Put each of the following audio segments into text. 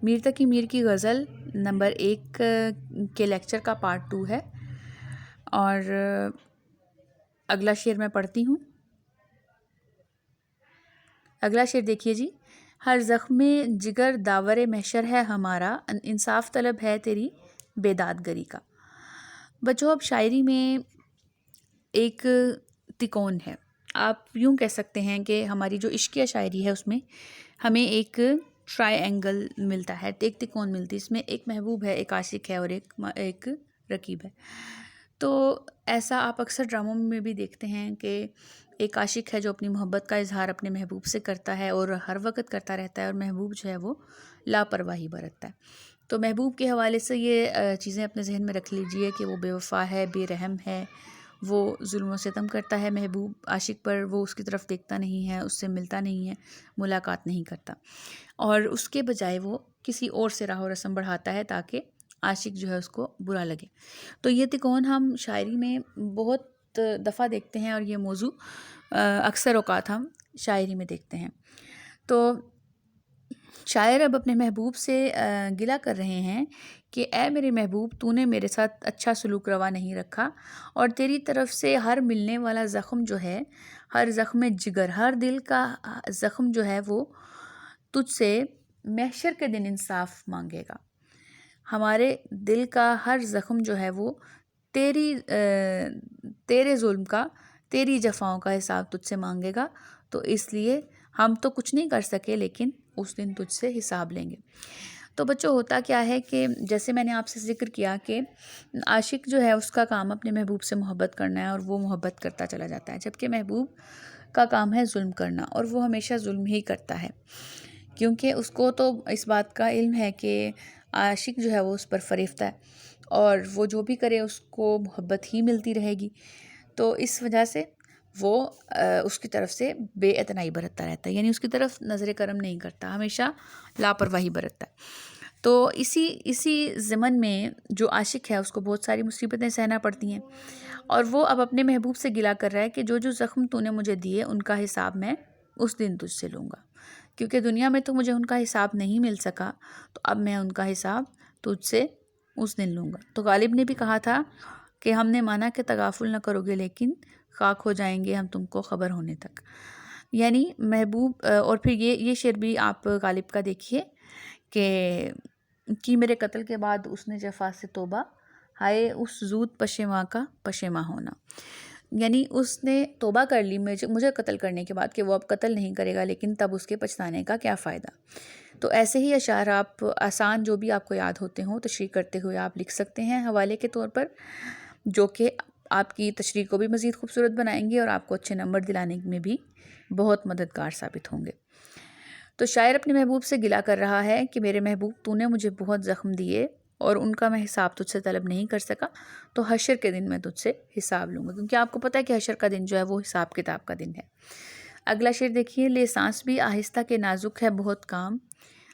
میر تقی میر کی غزل نمبر 1 کے لیکچر کا پارٹ 2 ہے، اور اگلا شعر میں پڑھتی ہوں۔ اگلا شعر دیکھیے جی۔ ہر زخم جگر داور محشر ہے ہمارا، انصاف طلب ہے تیری بیدادگری کا۔ بچوں، اب شاعری میں ایک تکون ہے، آپ یوں کہہ سکتے ہیں کہ ہماری جو عشقیہ شاعری ہے اس میں ہمیں ایک ٹرائی اینگل ملتا ہے، ایک تکون ملتی ہے، اس میں ایک محبوب ہے، ایک عاشق ہے اور ایک رقیب ہے۔ تو ایسا آپ اکثر ڈراموں میں بھی دیکھتے ہیں کہ ایک عاشق ہے جو اپنی محبت کا اظہار اپنے محبوب سے کرتا ہے اور ہر وقت کرتا رہتا ہے، اور محبوب جو ہے وہ لاپرواہی برتتا ہے۔ تو محبوب کے حوالے سے یہ چیزیں اپنے ذہن میں رکھ لیجئے کہ وہ بے وفا ہے، بے رحم ہے، وہ ظلم و ستم کرتا ہے محبوب عاشق پر، وہ اس کی طرف دیکھتا نہیں ہے، اس سے ملتا نہیں ہے، ملاقات نہیں کرتا، اور اس کے بجائے وہ کسی اور سے راہ و رسم بڑھاتا ہے تاکہ عاشق جو ہے اس کو برا لگے۔ تو یہ تکون ہم شاعری میں بہت دفعہ دیکھتے ہیں، اور یہ موضوع اکثر اوقات ہم شاعری میں دیکھتے ہیں۔ تو شاعر اب اپنے محبوب سے گلہ کر رہے ہیں کہ اے میرے محبوب، تو نے میرے ساتھ اچھا سلوک روا نہیں رکھا، اور تیری طرف سے ہر ملنے والا زخم جو ہے، ہر زخم جگر، ہر دل کا زخم جو ہے وہ تجھ سے محشر کے دن انصاف مانگے گا۔ ہمارے دل کا ہر زخم جو ہے وہ تیرے ظلم کا، تیری جفاؤں کا حساب تجھ سے مانگے گا۔ تو اس لیے ہم تو کچھ نہیں کر سکے، لیکن اس دن تجھ سے حساب لیں گے۔ تو بچوں، ہوتا کیا ہے کہ جیسے میں نے آپ سے ذکر کیا کہ عاشق جو ہے اس کا کام اپنے محبوب سے محبت کرنا ہے، اور وہ محبت کرتا چلا جاتا ہے، جبکہ محبوب کا کام ہے ظلم کرنا، اور وہ ہمیشہ ظلم ہی کرتا ہے، کیونکہ اس کو تو اس بات کا علم ہے کہ عاشق جو ہے وہ اس پر فریفتہ ہے، اور وہ جو بھی کرے اس کو محبت ہی ملتی رہے گی۔ تو اس وجہ سے وہ اس کی طرف سے بے اعتنائی برتتا رہتا ہے، یعنی اس کی طرف نظر کرم نہیں کرتا، ہمیشہ لاپرواہی برتتا ہے۔ تو اسی ضمن میں جو عاشق ہے اس کو بہت ساری مصیبتیں سہنا پڑتی ہیں، اور وہ اب اپنے محبوب سے گلہ کر رہا ہے کہ جو زخم تو نے مجھے دیے ان کا حساب میں اس دن تجھ سے لوں گا، کیونکہ دنیا میں تو مجھے ان کا حساب نہیں مل سکا، تو اب میں ان کا حساب تجھ سے اس دن لوں گا۔ تو غالب نے بھی کہا تھا کہ ہم نے مانا کہ تغافل نہ کرو گے، لیکن خاک ہو جائیں گے ہم تم کو خبر ہونے تک۔ یعنی محبوب، اور پھر یہ شعر بھی آپ غالب کا دیکھیے کہ میرے قتل کے بعد اس نے جفا سے توبہ، ہائے اس زود پشیماں کا پشیماں ہونا۔ یعنی اس نے توبہ کر لی مجھے قتل کرنے کے بعد کہ وہ اب قتل نہیں کرے گا، لیکن تب اس کے پچھتانے کا کیا فائدہ۔ تو ایسے ہی اشعار آپ آسان جو بھی آپ کو یاد ہوتے ہوں تشریح کرتے ہوئے آپ لکھ سکتے ہیں حوالے کے طور پر، جو کہ آپ کی تشریح کو بھی مزید خوبصورت بنائیں گے اور آپ کو اچھے نمبر دلانے میں بھی بہت مددگار ثابت ہوں گے۔ تو شاعر اپنے محبوب سے گلہ کر رہا ہے کہ میرے محبوب، تو نے مجھے بہت زخم دیے اور ان کا میں حساب تجھ سے طلب نہیں کر سکا، تو حشر کے دن میں تجھ سے حساب لوں گا، کیونکہ آپ کو پتہ ہے کہ حشر کا دن جو ہے وہ حساب کتاب کا دن ہے۔ اگلا شعر دیکھیے۔ لے سانس بھی آہستہ کے نازک ہے بہت کام،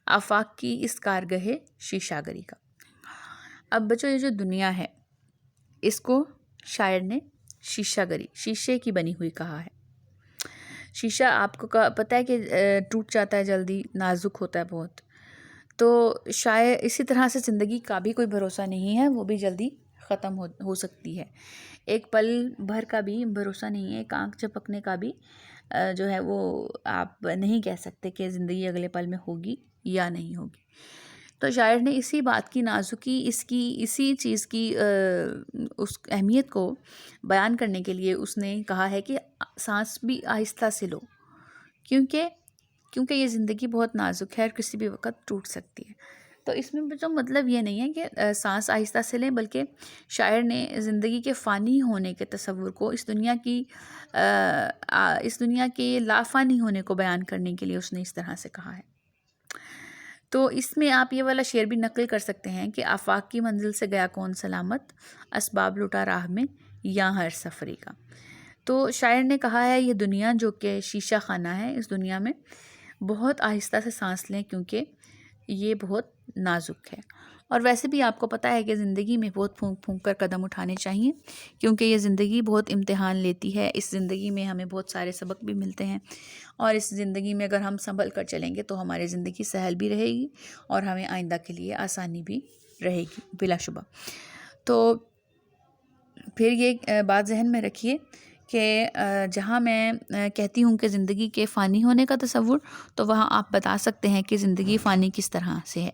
آفاق کی اس کارگہ شیشہ گری کا۔ اب بچوں، یہ جو دنیا ہے اس کو شاعر نے شیشہ گری، شیشے کی بنی ہوئی کہا ہے۔ شیشہ آپ کو پتہ ہے کہ ٹوٹ جاتا ہے جلدی، نازک ہوتا ہے بہت، تو شاید اسی طرح سے زندگی کا بھی کوئی بھروسہ نہیں ہے، وہ بھی جلدی ختم ہو سکتی ہے۔ ایک پل بھر کا بھی بھروسہ نہیں ہے، ایک آنکھ جھپکنے کا بھی جو ہے وہ آپ نہیں کہہ سکتے کہ زندگی اگلے پل میں ہوگی یا نہیں ہوگی۔ تو شاعر نے اسی بات کی نازکی، اسی چیز کی اس اہمیت کو بیان کرنے کے لیے اس نے کہا ہے کہ سانس بھی آہستہ سے لو، کیونکہ یہ زندگی بہت نازک ہے اور کسی بھی وقت ٹوٹ سکتی ہے۔ تو اس میں جو مطلب یہ نہیں ہے کہ سانس آہستہ سے لیں، بلکہ شاعر نے زندگی کے فانی ہونے کے تصور کو، اس دنیا کے لافانی ہونے کو بیان کرنے کے لیے اس نے اس طرح سے کہا ہے۔ تو اس میں آپ یہ والا شعر بھی نقل کر سکتے ہیں کہ آفاق کی منزل سے گیا کون سلامت، اسباب لٹا راہ میں یا ہر سفری کا۔ تو شاعر نے کہا ہے یہ دنیا جو کہ شیشہ خانہ ہے، اس دنیا میں بہت آہستہ سے سانس لیں، کیونکہ یہ بہت نازک ہے۔ اور ویسے بھی آپ کو پتہ ہے کہ زندگی میں بہت پھونک پھونک کر قدم اٹھانے چاہیے، کیونکہ یہ زندگی بہت امتحان لیتی ہے۔ اس زندگی میں ہمیں بہت سارے سبق بھی ملتے ہیں، اور اس زندگی میں اگر ہم سنبھل کر چلیں گے تو ہماری زندگی سہل بھی رہے گی اور ہمیں آئندہ کے لیے آسانی بھی رہے گی بلا شبہ۔ تو پھر یہ بات ذہن میں رکھیے کہ جہاں میں کہتی ہوں کہ زندگی کے فانی ہونے کا تصور، تو وہاں آپ بتا سکتے ہیں کہ زندگی فانی کس طرح سے ہے،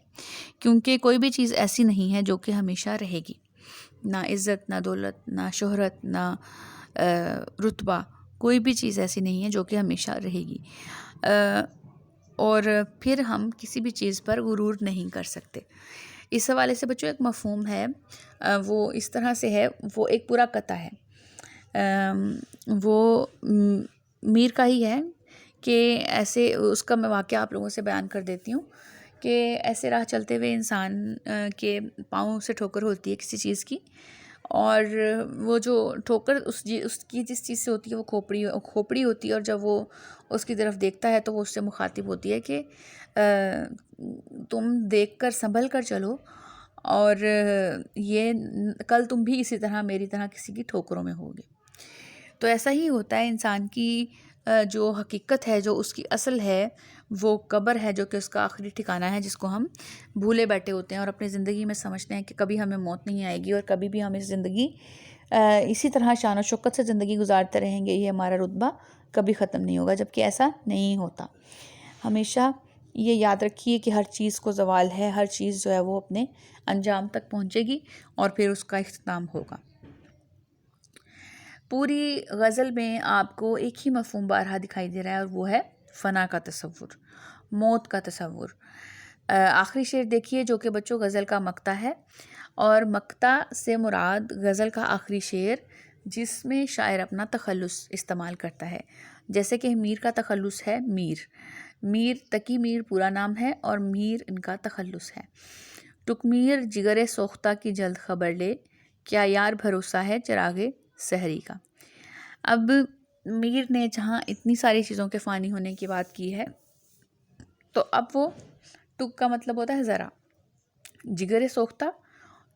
کیونکہ کوئی بھی چیز ایسی نہیں ہے جو کہ ہمیشہ رہے گی، نہ عزت، نہ دولت، نہ شہرت، نہ رتبہ، کوئی بھی چیز ایسی نہیں ہے جو کہ ہمیشہ رہے گی۔ اور پھر ہم کسی بھی چیز پر غرور نہیں کر سکتے۔ اس حوالے سے بچوں ایک مفہوم ہے، وہ اس طرح سے ہے، وہ ایک پورا قطعہ ہے، وہ میر کا ہی ہے کہ ایسے اس کا میں واقعہ آپ لوگوں سے بیان کر دیتی ہوں کہ ایسے راہ چلتے ہوئے انسان کے پاؤں سے ٹھوکر ہوتی ہے کسی چیز کی، اور وہ جو ٹھوکر اس کی جس چیز سے ہوتی ہے وہ کھوپڑی ہوتی ہے، اور جب وہ اس کی طرف دیکھتا ہے تو وہ اس سے مخاطب ہوتی ہے کہ تم دیکھ کر سنبھل کر چلو، اور یہ کل تم بھی اسی طرح میری طرح کسی کی ٹھوکروں میں ہوگے۔ تو ایسا ہی ہوتا ہے، انسان کی جو حقیقت ہے، جو اس کی اصل ہے، وہ قبر ہے، جو کہ اس کا آخری ٹھکانہ ہے، جس کو ہم بھولے بیٹھے ہوتے ہیں اور اپنی زندگی میں سمجھتے ہیں کہ کبھی ہمیں موت نہیں آئے گی اور کبھی بھی ہم اس زندگی اسی طرح شان و شوکت سے زندگی گزارتے رہیں گے، یہ ہمارا رتبہ کبھی ختم نہیں ہوگا، جبکہ ایسا نہیں ہوتا۔ ہمیشہ یہ یاد رکھیے کہ ہر چیز کو زوال ہے، ہر چیز جو ہے وہ اپنے انجام تک پہنچے گی اور پھر اس کا اختتام ہوگا۔ پوری غزل میں آپ کو ایک ہی مفہوم بارہا دکھائی دے رہا ہے، اور وہ ہے فنا کا تصور، موت کا تصور۔ آخری شعر دیکھیے جو کہ بچوں غزل کا مقطع ہے، اور مقطع سے مراد غزل کا آخری شعر جس میں شاعر اپنا تخلص استعمال کرتا ہے، جیسے کہ میر کا تخلص ہے میر تقی میر پورا نام ہے، اور میر ان کا تخلص ہے۔ ٹک میر جگر سوختہ کی جلد خبر لے، کیا یار بھروسہ ہے چراغ سحری کا۔ اب میر نے جہاں اتنی ساری چیزوں کے فانی ہونے کی بات کی ہے، تو اب وہ ٹک کا مطلب ہوتا ہے ذرا، جگر سوختہ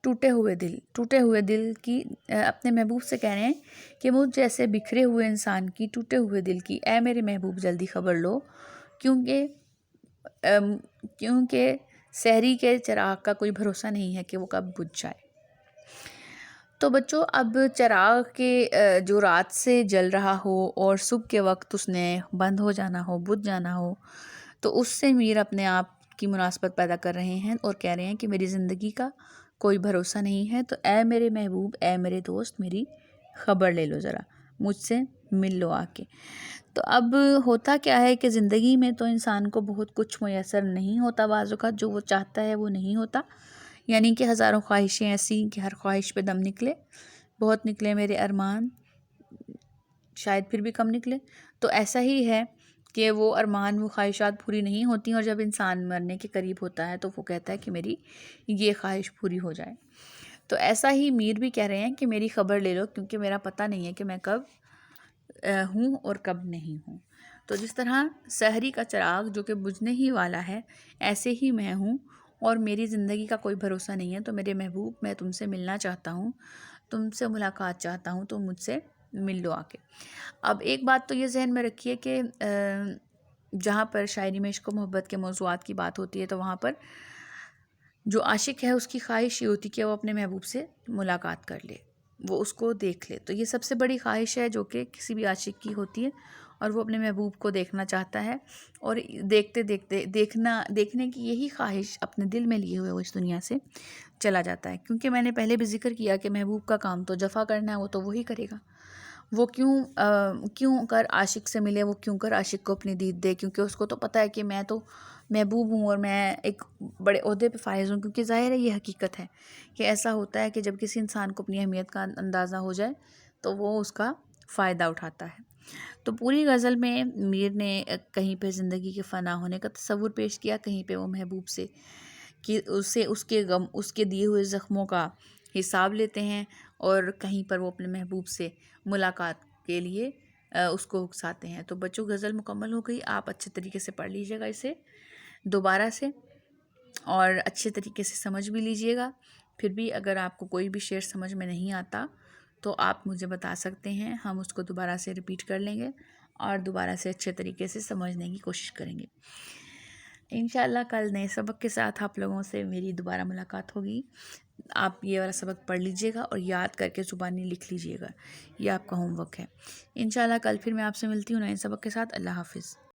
ٹوٹے ہوئے دل کی اپنے محبوب سے کہہ رہے ہیں کہ مجھ جیسے بکھرے ہوئے انسان کی، ٹوٹے ہوئے دل کی اے میرے محبوب جلدی خبر لو، کیونکہ سحری کے چراغ کا کوئی بھروسہ نہیں ہے کہ وہ کب بجھ جائے۔ تو بچوں اب چراغ کے جو رات سے جل رہا ہو اور صبح کے وقت اس نے بند ہو جانا ہو، بجھ جانا ہو، تو اس سے میر اپنے آپ کی مناسبت پیدا کر رہے ہیں اور کہہ رہے ہیں کہ میری زندگی کا کوئی بھروسہ نہیں ہے، تو اے میرے محبوب، اے میرے دوست، میری خبر لے لو ذرا، مجھ سے مل لو آ کے۔ تو اب ہوتا کیا ہے کہ زندگی میں تو انسان کو بہت کچھ میسر نہیں ہوتا، بعض اوقات جو وہ چاہتا ہے وہ نہیں ہوتا، یعنی کہ ہزاروں خواہشیں ایسی کہ ہر خواہش پہ دم نکلے، بہت نکلے میرے ارمان، شاید پھر بھی کم نکلے۔ تو ایسا ہی ہے کہ وہ ارمان، وہ خواہشات پوری نہیں ہوتی، اور جب انسان مرنے کے قریب ہوتا ہے تو وہ کہتا ہے کہ میری یہ خواہش پوری ہو جائے۔ تو ایسا ہی میر بھی کہہ رہے ہیں کہ میری خبر لے لو، کیونکہ میرا پتہ نہیں ہے کہ میں کب ہوں اور کب نہیں ہوں۔ تو جس طرح سحری کا چراغ جو کہ بجھنے ہی والا ہے، ایسے ہی میں ہوں اور میری زندگی کا کوئی بھروسہ نہیں ہے، تو میرے محبوب میں تم سے ملنا چاہتا ہوں، تم سے ملاقات چاہتا ہوں، تو مجھ سے مل لو آ کے۔ اب ایک بات تو یہ ذہن میں رکھیے کہ جہاں پر شاعری میں عشق و محبت کے موضوعات کی بات ہوتی ہے، تو وہاں پر جو عاشق ہے اس کی خواہش یہ ہوتی کہ وہ اپنے محبوب سے ملاقات کر لے، وہ اس کو دیکھ لے۔ تو یہ سب سے بڑی خواہش ہے جو کہ کسی بھی عاشق کی ہوتی ہے، اور وہ اپنے محبوب کو دیکھنا چاہتا ہے، اور دیکھنے کی یہی خواہش اپنے دل میں لیے ہوئے وہ اس دنیا سے چلا جاتا ہے۔ کیونکہ میں نے پہلے بھی ذکر کیا کہ محبوب کا کام تو جفا کرنا ہے، وہ تو وہی کرے گا، وہ کیوں کر عاشق سے ملے، وہ کیوں کر عاشق کو اپنی دید دے، کیونکہ اس کو تو پتہ ہے کہ میں تو محبوب ہوں اور میں ایک بڑے عہدے پہ فائز ہوں، کیونکہ ظاہر ہے یہ حقیقت ہے کہ ایسا ہوتا ہے کہ جب کسی انسان کو اپنی اہمیت کا اندازہ ہو جائے تو وہ اس کا فائدہ اٹھاتا ہے۔ تو پوری غزل میں میر نے کہیں پہ زندگی کے فنا ہونے کا تصور پیش کیا، کہیں پہ وہ محبوب سے کہ اس کے دیے ہوئے زخموں کا حساب لیتے ہیں، اور کہیں پر وہ اپنے محبوب سے ملاقات کے لیے اس کو اکساتے ہیں۔ تو بچوں غزل مکمل ہو گئی، آپ اچھے طریقے سے پڑھ لیجیے گا اسے دوبارہ سے، اور اچھے طریقے سے سمجھ بھی لیجئے گا۔ پھر بھی اگر آپ کو کوئی بھی شعر سمجھ میں نہیں آتا تو آپ مجھے بتا سکتے ہیں، ہم اس کو دوبارہ سے ریپیٹ کر لیں گے اور دوبارہ سے اچھے طریقے سے سمجھنے کی کوشش کریں گے۔ انشاءاللہ کل نئے سبق کے ساتھ آپ لوگوں سے میری دوبارہ ملاقات ہوگی۔ آپ یہ والا سبق پڑھ لیجئے گا اور یاد کر کے زبانی لکھ لیجئے گا، یہ آپ کا ہوم ورک ہے۔ انشاءاللہ کل پھر میں آپ سے ملتی ہوں نئے سبق کے ساتھ۔ اللہ حافظ۔